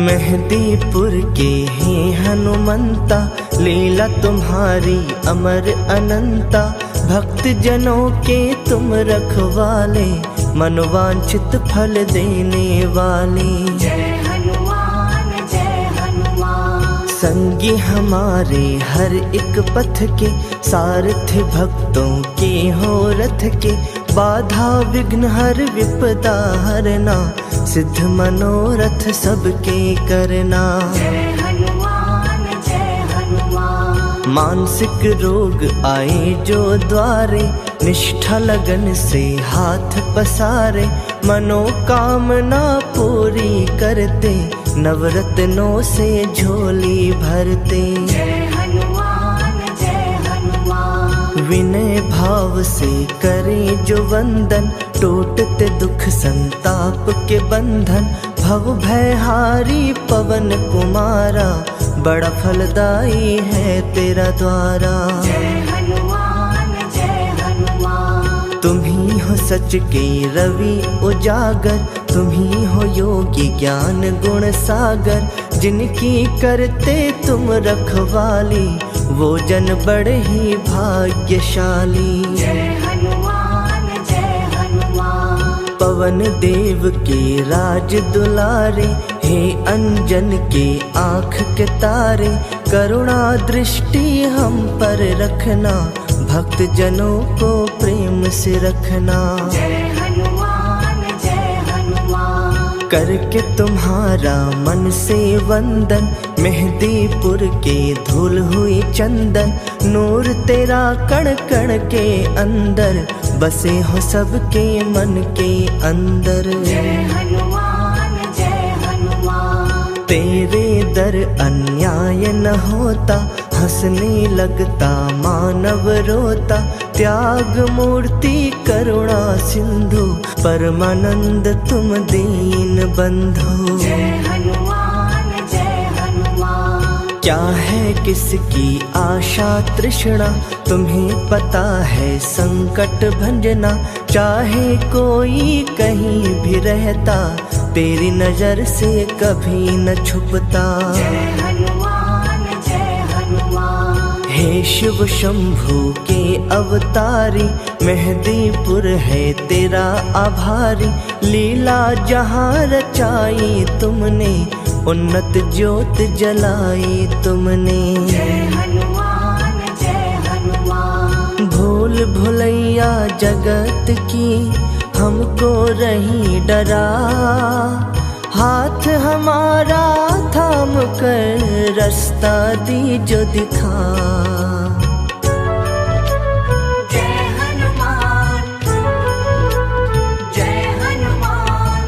मेहंदीपुर के हैं हनुमंता, लीला तुम्हारी अमर अनंता। भक्त जनों के तुम रखवाले, मनोवांछित फल देने वाले। जय हनुमान जय हनुमान। संगी हमारे हर एक पथ के, सारथी भक्तों के हो रथ के। बाधा विघ्न हर विपदा हरना, सिद्ध मनोरथ सबके करना। जय हनुमान जय हनुमान। मानसिक रोग आए जो द्वारे, निष्ठा लगन से हाथ पसारे। मनोकामना पूरी करते, नवरत्नों से झोली भरते। जय हनुमान जय हनुमान। विनय भाव से करे जो वंदन, टूटते दुख संताप के बंधन। भव भयहारी पवन कुमारा, बड़ा फलदायी है तेरा द्वारा। जय हनुमान जय हनुमान। तुम ही हो सच के रवि उजागर, तुम ही हो योगी ज्ञान गुण सागर। जिनकी करते तुम रखवाली, वो जन बड़े ही भाग्यशाली। जय हनुमान जय हनुमान। पवन देव के राज दुलारे, हे अंजन के आँख के तारे। करुणा दृष्टि हम पर रखना, भक्त जनों को प्रेम से रखना। जय हनुमान जय हनुमान। करके तुम्हारा मन से वंदन, मेहंदीपुर के धूल हुई चंदन। नूर तेरा कण कण के अंदर, बसे हो सबके मन के अंदर। जय हनुमान जय हनुमान। तेरे दर अन्याय न होता, हंसने लगता मानव रोता। त्याग मूर्ति करुणा सिंधु, परमानंद तुम दीन बंधु। जय हनुमान जय हनुमान। क्या है किसकी आशा तृष्णा, तुम्हें पता है संकट भंजना। चाहे कोई कहीं भी रहता, तेरी नजर से कभी न छुपता। जय हनुमान जय हनुमान। हे शिव शंभु के अवतारी, मेहंदीपुर है तेरा आभारी। लीला जहाँ रचाई तुमने, उन्नत ज्योत जलाई तुमने। जय हनुमान जय हनुमान। भूल भुलैया जगत की, हमको रही डरा। हाथ हमारा थाम कर, रास्ता दीजो दिखा। जय हनुमान जय हनुमान।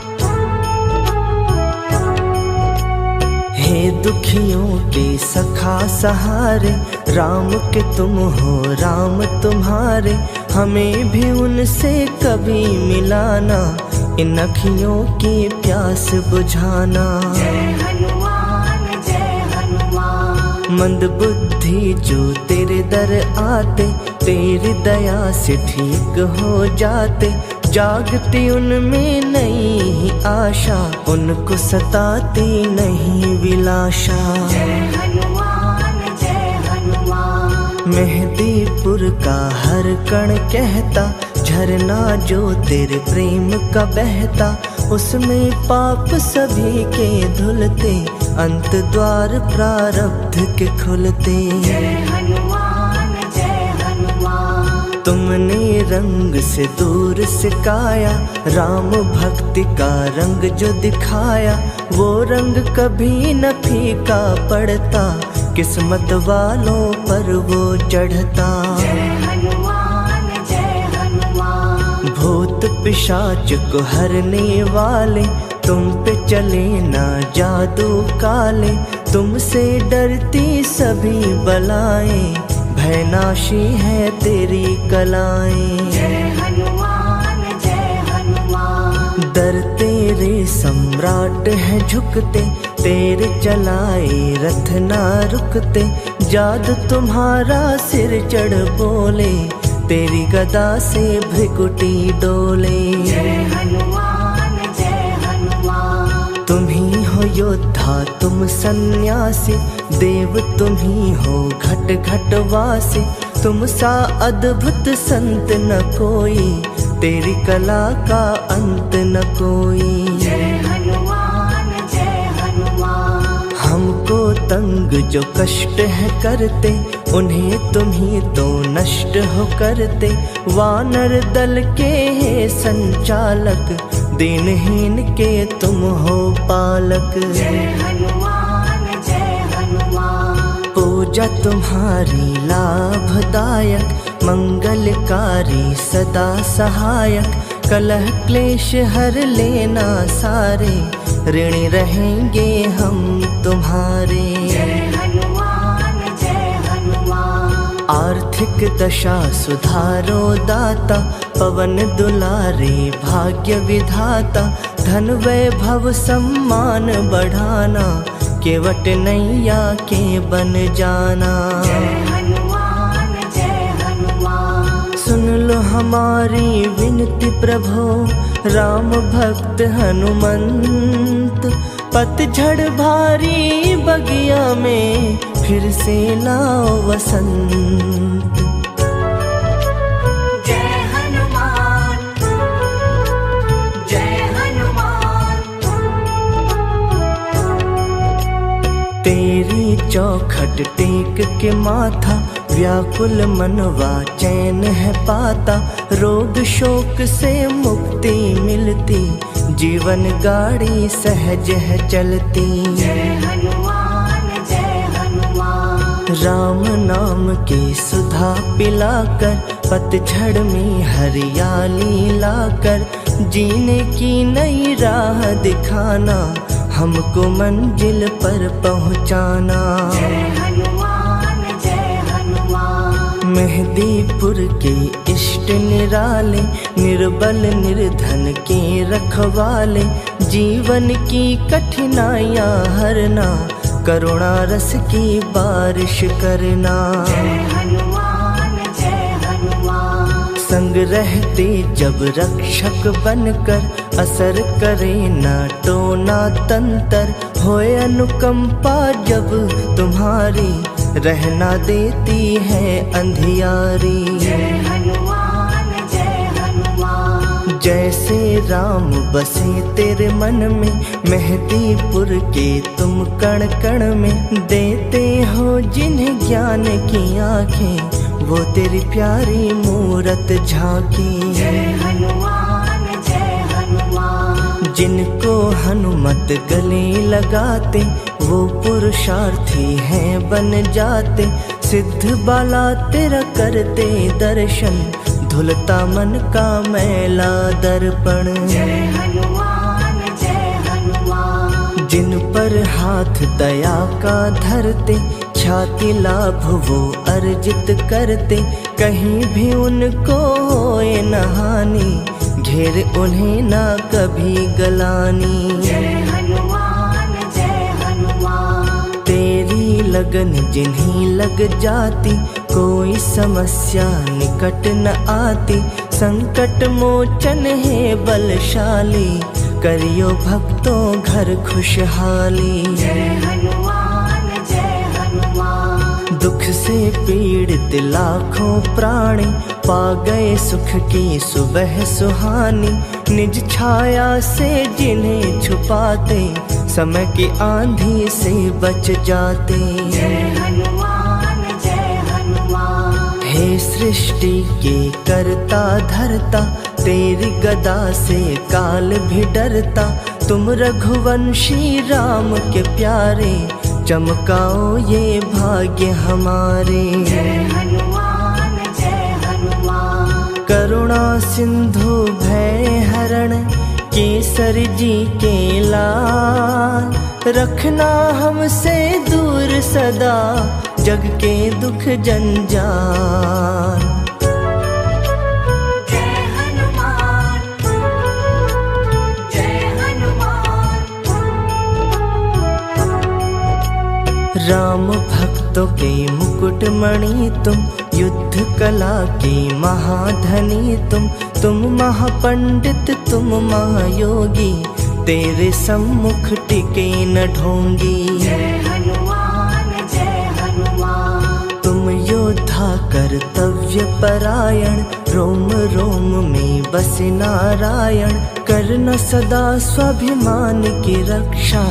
हे दुखियों के सखा सहारे, राम के तुम हो राम तुम्हारे। हमें भी उनसे कभी मिलाना, इन अखियों की प्यास बुझाना। जय हनुमान जय हनुमान। मंद बुद्धि जो तेरे दर आते, तेरी दया से ठीक हो जाते। जागती उनमें नई आशा, उनको सताती नहीं विलाशा। जय हनुमान जय हनुमान। मेहंदीपुर का हर कण कहता, झरना जो तेरे प्रेम का बहता। उसमें पाप सभी के धुलते, अंत द्वार प्रारब्ध के खुलते। जय हनुमान जय हनुमान। तुमने रंग से दूर सिखाया, राम भक्ति का रंग जो दिखाया। वो रंग कभी न फीका पड़ता, किस्मत वालों पर वो चढ़ता। जय हनुमान जय हनुमान। भूत पिशाच को हरने वाले, तुम पे चले ना जादू काले। तुमसे डरती सभी बलाएं, भयनाशी है तेरी कलाएं। जय हनुमान जय हनुमान। दर तेरे सम्राट है झुकते, तेरे चलाए रथ ना रुकते। जादू तुम्हारा सिर चढ़ बोले, तेरी गदा से भृकुटी डोले। जय हनुमान जय हनुमान। तुम ही हो हो योद्धा तुम सन्यासी, देव तुम ही हो घट घट वासी। तुम सा अद्भुत संत न कोई, तेरी कला का अंत न कोई। जय हनुमान जय हनुमान। हमको तंग जो कष्ट है करते, उन्हें तुम ही तो नष्ट हो करते। वानर दल के हे संचालक, दीनहीन के तुम हो पालक। जय हनुमान जय हनुमान। पूजा तुम्हारी लाभदायक, मंगलकारी सदा सहायक। कलह क्लेश हर लेना सारे, ऋणी रहेंगे हम तुम्हारे। जय हनुमान जय हनुमान। आर्थिक दशा सुधारो दाता, पवन दुलारे भाग्य विधाता। धन वैभव सम्मान बढ़ाना, केवट नैया के बन जाना। जय हनुमान जय हनुमान। सुन लो हमारी विनती प्रभो, राम भक्त हनुमंत। पतझड़ भारी बगिया में, फिर से लाओ वसंत। जय हनुमान जय हनुमान। तेरी चौखट टेक के माथा, व्याकुल मनवा चैन है पाता। रोग शोक से मुक्ति मिलती, जीवन गाड़ी सहज है चलती। जय हनुमान जय हनुमान। राम नाम की सुधा पिलाकर, पतझड़ में हरियाली लाकर। जीने की नई राह दिखाना, हमको मंजिल पर पहुंचाना। जय हनुमान जय हनुमान। मेहदीपुर के इष्ट निराले, निर्बल निर्धन के रखवाले। जीवन की कठिनाइयाँ हरना, करुणा रस की बारिश करना। जय हनुमान जय हनुमान। संग रहते जब रक्षक बनकर, असर करे ना टोना तंतर। होए अनुकंपा जब तुम्हारी, रहना देती है अंधियारी। जय हनुमान जय हनुमान। जैसे राम बसे तेरे मन में, मेहदीपुर के तुम कण कण में। देते हो जिन्हें ज्ञान की आँखें, वो तेरी प्यारी मूरत झांकी। जय हनुमान जय हनुमान। जिनको हनुमत गले लगाते, वो पुरुषार्थी हैं बन जाते। सिद्ध बाला तेरा करते दर्शन, धुलता मन का मैला दर्पण। जय हनुमान जय हनुमान। जिन पर हाथ दया का धरते, ख्याति लाभ वो अर्जित करते। कहीं भी उनको होए न हानि, घेर उन्हें ना कभी गलानी। जय हनुमान जय हनुमान। तेरी लगन जिन्हीं लग जाती, कोई समस्या निकट न आती। संकट मोचन है बलशाली, करियो भक्तों घर खुशहाली। जय हनुमान जय हनुमान। दुख से पीड़ित लाखों प्राणी, पा गए सुख की सुबह सुहानी। निज छाया से जिन्हें छुपाते, समय की आंधी से बच जाते। जय हनुमान जय हनुमान। हे सृष्टि के करता धरता, तेरी गदा से काल भी डरता। तुम रघुवंशी राम के प्यारे, चमकाओ ये भाग्य हमारे। जय हनुमान जय हनुमान। करुणा सिंधु भय हरण, केसर जी के लाल। रखना हमसे दूर सदा, जग के दुख जंजाल। जय हनुमान जय हनुमान। राम भक्तों के मुकुट मणि तुम, युद्ध कला की महाधनी तुम। तुम महापंडित तुम महायोगी, तेरे सम्मुख टिके न ढोंगी। जय हनुमान जय हनुमान। तुम योद्धा कर्तव्य परायण, रोम रोम में बसे नारायण। करना सदा स्वाभिमान की रक्षा,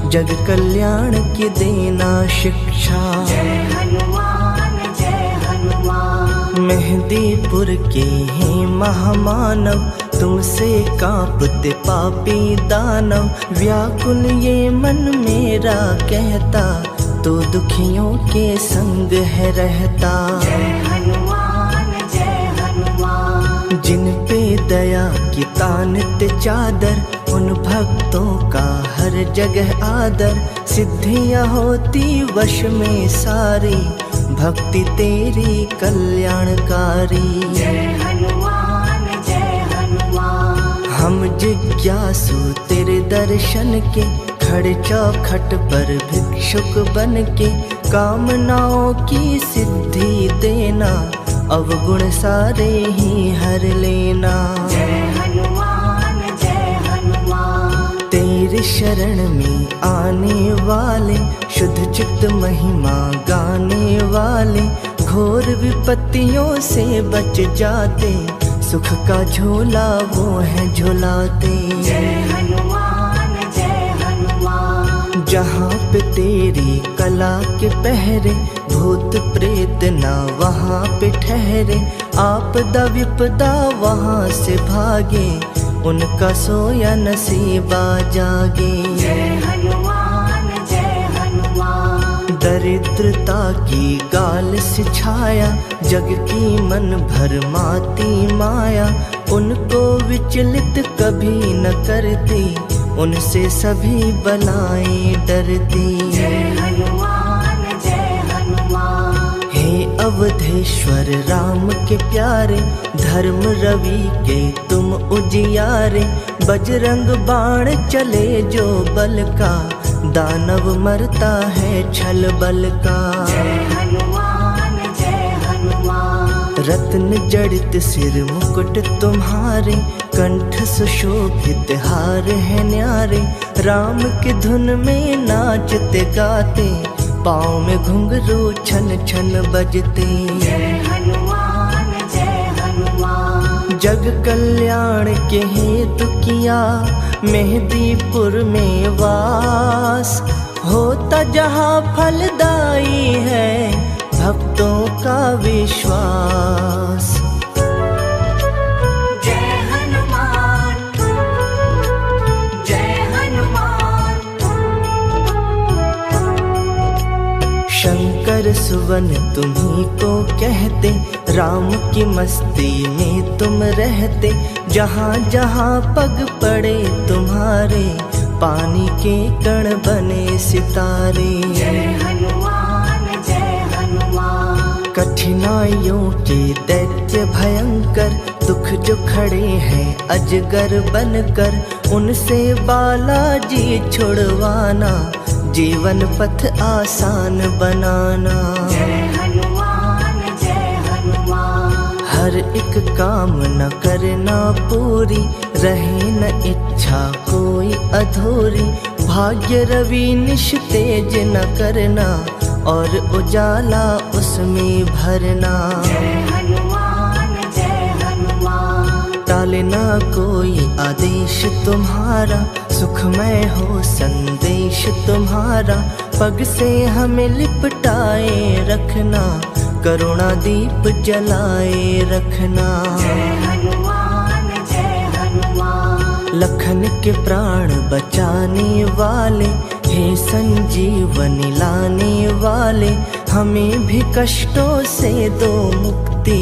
जग कल्याण की देना शिक्षा। जय हनुमान जय हनुमान। मेहंदीपुर के हैं महामानव, तुमसे कांपते पापी दानव। व्याकुल ये मन मेरा कहता, तो दुखियों के संग है रहता। जय हनुमान जय हनुमान। जिन पे दया की तानत चादर, उन भक्तों का हर जगह आदर। सिद्धियां होती वश में सारी, भक्ति तेरी कल्याणकारी। जय हनुमान जय हनुमान। हम जिज्ञासु तेरे दर्शन के, खड़े चौखट पर भिक्षुक बन के। कामनाओं की सिद्धि देना, अवगुण सारे ही हर लेना। जय हनुमान जय हनुमान। तेरी शरण में आने वाले, शुद्ध चित्त महिमा गाने वाले। घोर विपत्तियों से बच जाते, सुख का झोला वो है झुलाते। जय हनुमान जय हनुमान। जहाँ पे तेरी कला के पहरे, भूत प्रेत ना वहाँ पे ठहरे। आपदा विपदा वहाँ से भागे, उनका सोया नसीबा जागे। जय हनुमान जय हनुमान। दरिद्रता की गाल से छाया, जग की मन भर माती माया। उनको विचलित कभी न करती, उनसे सभी बलाएं डरती। जय हनुमान जय हनुमान। हे अवधेश्वर राम के प्यारे, धर्म रवि के तुम उजियारे। बजरंग बाण चले जो बल का, दानव मरता है छल बल का। जय हनुमान जय हनुमान। रत्न जड़ित सिर मुकुट तुम्हारे, कंठ सुशोभित हार है न्यारे। राम की धुन में नाचते गाते, पाँव में घुंघरू छन छन बजते। जय हनुमान जय हनुमान। जग कल्याण के हेतु किया, मेहंदीपुर में वास। होता जहाँ फलदाई है, भक्तों का विश्वास। जय हनुमान जय हनुमान। शंकर सुवन तुम्ही को कहते, राम की मस्ती में तुम रहते। जहाँ जहाँ पग पड़े तुम्हारे, पानी के कण बने सितारे। जय हनुमान जय हनुमान। कठिनाइयों के दैत्य भयंकर, दुख जो खड़े हैं अजगर बनकर। उनसे बालाजी छुड़वाना, जीवन पथ आसान बनाना। जय हनुमान जय हनुमान। हर एक कामना करना पूरी, रहे न इच्छा कोई अधूरी। भाग्य रवि निश तेज न करना, और उजाला उसमें भरना। जय हनुमान जय हनुमान। टाले ना कोई आदेश तुम्हारा, सुखमय हो संदेश तुम्हारा। पग से हमें लिपटाए रखना, करुणा दीप जलाए रखना। जय हनुमान जय हनुमान। लखन के प्राण बचाने वाले, हे संजीवनी लाने वाले। हमें भी कष्टों से दो मुक्ति,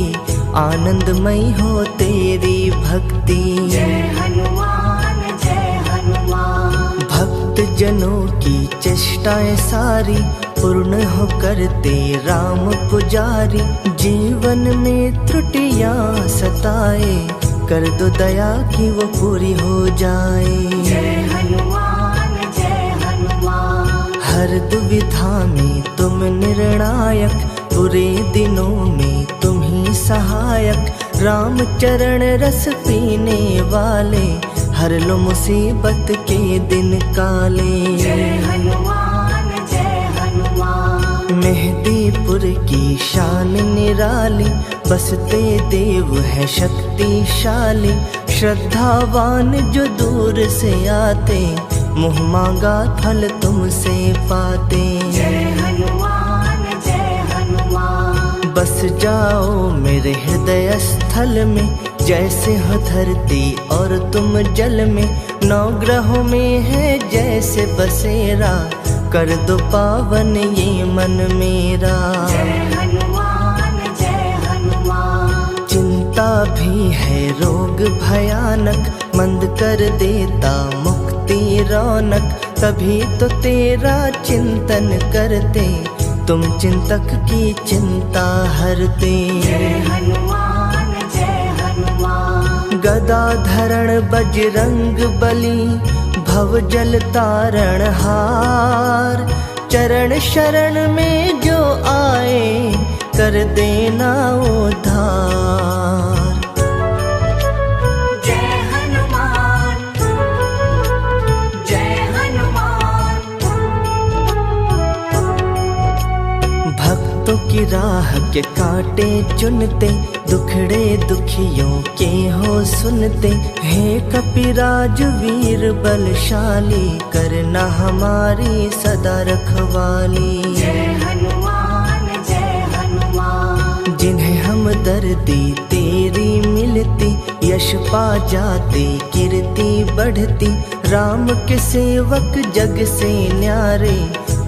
आनंदमयी हो तेरी भक्ति। जय हनुमान जय हनुमान। भक्त जनों की चेष्टाएं सारी, पूर्ण हो करते राम पुजारी। जीवन में त्रुटियां सताए, कर दो दया कि वो पूरी हो जाए। जय हनुमान जय हनुमान। हर दुविधा में तुम निर्णायक, बुरे दिनों में तुम ही सहायक। राम चरण रस पीने वाले, हर लो मुसीबत के दिन काले। जय हनुमान जय हनुमान। मेहदीपुर की शान निराली, बसते देव है शक्तिशाली। श्रद्धावान जो दूर से आते, मुँह मांगा फल तुमसे पाते। जय हनुमान जय हनुमान। बस जाओ मेरे हृदय स्थल में, जैसे हो धरती और तुम जल में। नौ ग्रहों में है जैसे बसेरा, कर दो पावन ये मन मेरा। जय हनुमान जय हनुमान। चिंता भी है रोग भयानक, मंद कर देता मुक्ति रौनक। तभी तो तेरा चिंतन करते, तुम चिंतक की चिंता हरते। जय हनुमान जय हनुमान। गदा धरण बजरंग बली, भव जल तारण हार। चरण शरण में जो आए, कर देना उद्धार। जय हनुमान जय हनुमान। भक्तों की राह के कांटे चुनते, दुखड़े दुखियों के हो सुनते। हे कपिराज वीर बलशाली, करना हमारी सदा रखवाली। जय हनुमान जय हनुमान। जिन्हें हम दर्दी तेरी मिलती, यश पा जाते कीर्ति बढ़ती। राम के सेवक जग से न्यारे,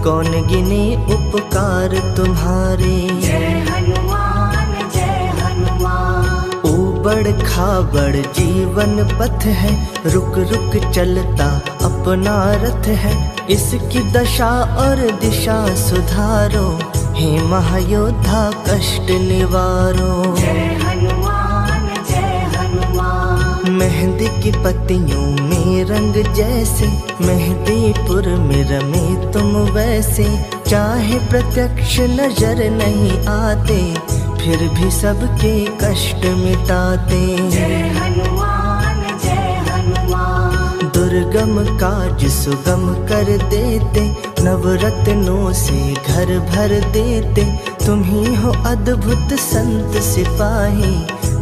कौन गिने उपकार तुम्हारे। जय हनुमान जय हनुमान। ऊबड़ खाबड़ जीवन पथ है, रुक रुक चलता अपना रथ है। इसकी दशा और दिशा सुधारो, हे महायोद्धा कष्ट निवारो। जय हनुमान जय हनुमान। मेहंदी की पत्तियों में रंग जैसे, मेहदीपुर में रमे तुम वैसे। चाहे प्रत्यक्ष नजर नहीं आते, फिर भी सबके कष्ट मिटाते। जय हनुमान जय हनुमान। दुर्गम काज सुगम कर देते, नवरत्नों से घर भर देते। तुम ही हो अद्भुत संत सिपाही,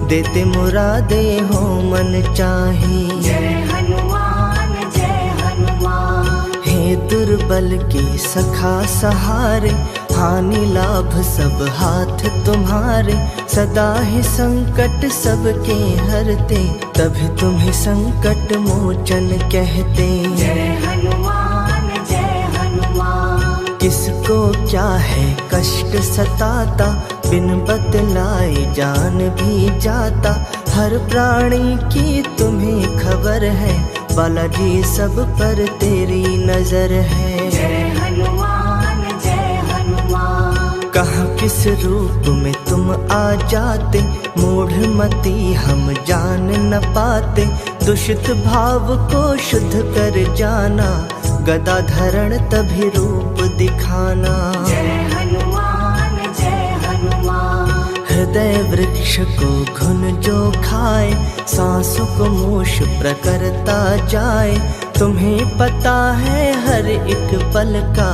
देते मुरादे हो मन चाही। जय हनुमान जय हनुमान। हे दुर्बल के सखा सहारे, हानि लाभ सब हाथ तुम्हारे। सदा ही संकट सबके हरते, तभी तुम्हें संकट मोचन कहते। जय हनुमान जय हनुमान। किसको क्या है कष्ट सताता, बिन बतलाए जान भी जाता। हर प्राणी की तुम्हें खबर है, बालाजी सब पर तेरी नजर है। जय हनुमान जय हनुमान। कहाँ किस रूप में तुम आ जाते, मूढ़ मती हम जान न पाते। दूषित भाव को शुद्ध कर जाना, गदा धरण तभी रूप दिखाना। जय हनुमान जय हनुमान। हृदय वृक्ष को घुन जो खाए, सांसों को मूष प्रकरता जाए। तुम्हें पता है हर एक पल का,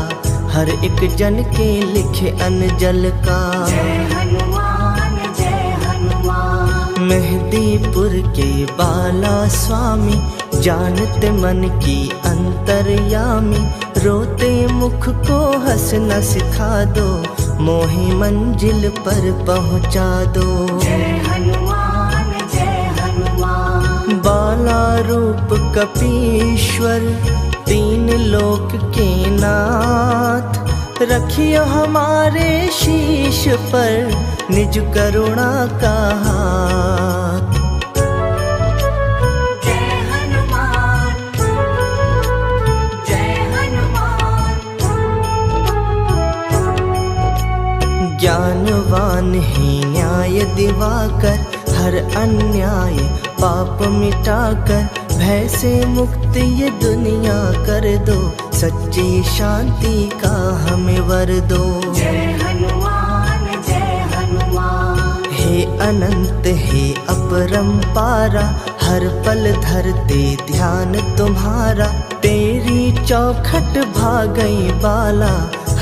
हर एक जन के लिखे अनजल का। जय हनुमान जय हनुमान। मेहदीपुर के बाला स्वामी, जानते मन की अंतर्यामी। रोते मुख को हंसना सिखा दो, मोही मंजिल पर पहुंचा दो। जय हनुमान जय हनुमान। बाला रूप कपीश्वर, तीन लोक के नाथ। रखियो हमारे शीश पर, निज करुणा का हाथ। जय हनुमान जय हनुमान। ज्ञानवान ही न्याय दिवाकर, हर अन्याय पाप मिटाकर। भय से मुक्त ये दुनिया कर दो, सच्ची शांति का हमें वर दो। जय हनुमान जय हनुमान। हे अनंत हे अपरंपारा, हर पल धरते ध्यान तुम्हारा, तेरी चौखट भा गई बाला,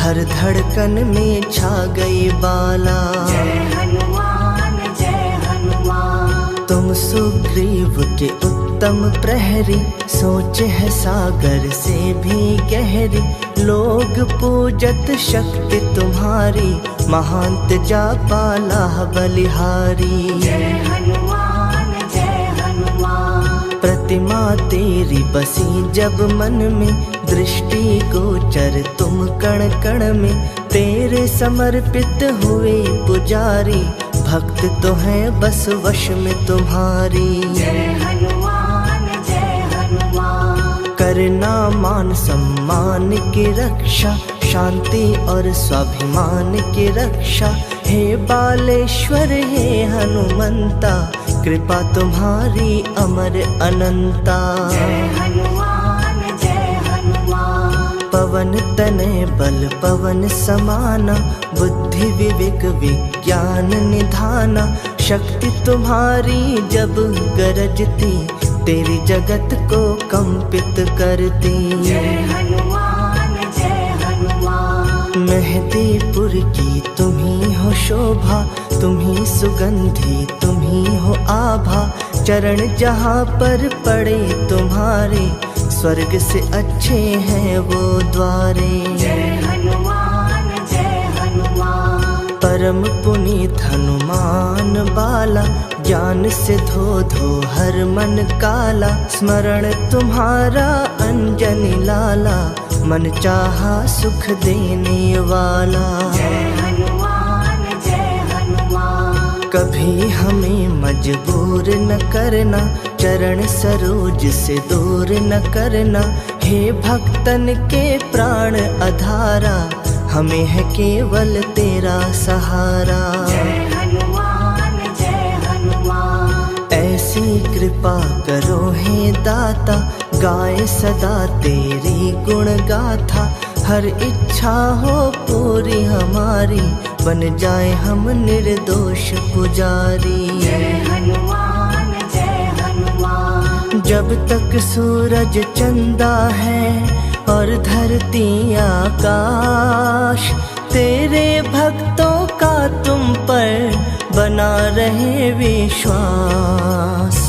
हर धड़कन में छा गई बाला। जय हनुमान जय हनुमान। तुम सुग्रीव के उत्तम प्रहरी, सोच है सागर से भी गहरी, लोग पूजत शक्ति तुम्हारी, महांत जापाला बलिहारी। जय हनुमान जय हनुमान। प्रतिमा तेरी बसी जब मन में, दृष्टि गोचर तुम कण कण में, तेरे समर्पित हुए पुजारी, भक्त तो हैं बस वश में तुम्हारी। जय हनुमान जय हनुमान। करना मान सम्मान की रक्षा, शांति और स्वाभिमान की रक्षा, हे बालेश्वर हे हनुमंता, कृपा तुम्हारी अमर अनंता। जय हनुमान जय हनुमान। पवन तनय बल पवन समाना, बुद्धि विवेक विज्ञान निधाना, शक्ति तुम्हारी जब गरजती, तेरी जगत को कंपित करती। जय हनुमान जय हनुमान। मेहदीपुर की तुम्ही हो शोभा, तुम्ही सुगंधि तुम्ही हो आभा, चरण जहाँ पर पड़े तुम्हारे, स्वर्ग से अच्छे हैं वो द्वारे। जय हनुमान जय हनुमान। परम पुनीत हनुमान बाला, ज्ञान से धो धो हर मन काला, स्मरण तुम्हारा अंजनी लाला, मन चाहा सुख देने वाला। जय हनुमान जय हनुमान। कभी हमें मजबूर न करना, चरण सरोज से दूर न करना, हे भक्तन के प्राण आधारा, हमें है केवल तेरा सहारा। जय हनुमान जय हनुमान। ऐसी कृपा करो हे दाता, गाए सदा तेरी गुण गाथा, हर इच्छा हो पूरी हमारी, बन जाए हम निर्दोष पुजारी। जय हनुमान जय हनुमान। जब तक सूरज चंदा है और धरती आकाश, तेरे भक्तों का तुम पर बना रहे विश्वास।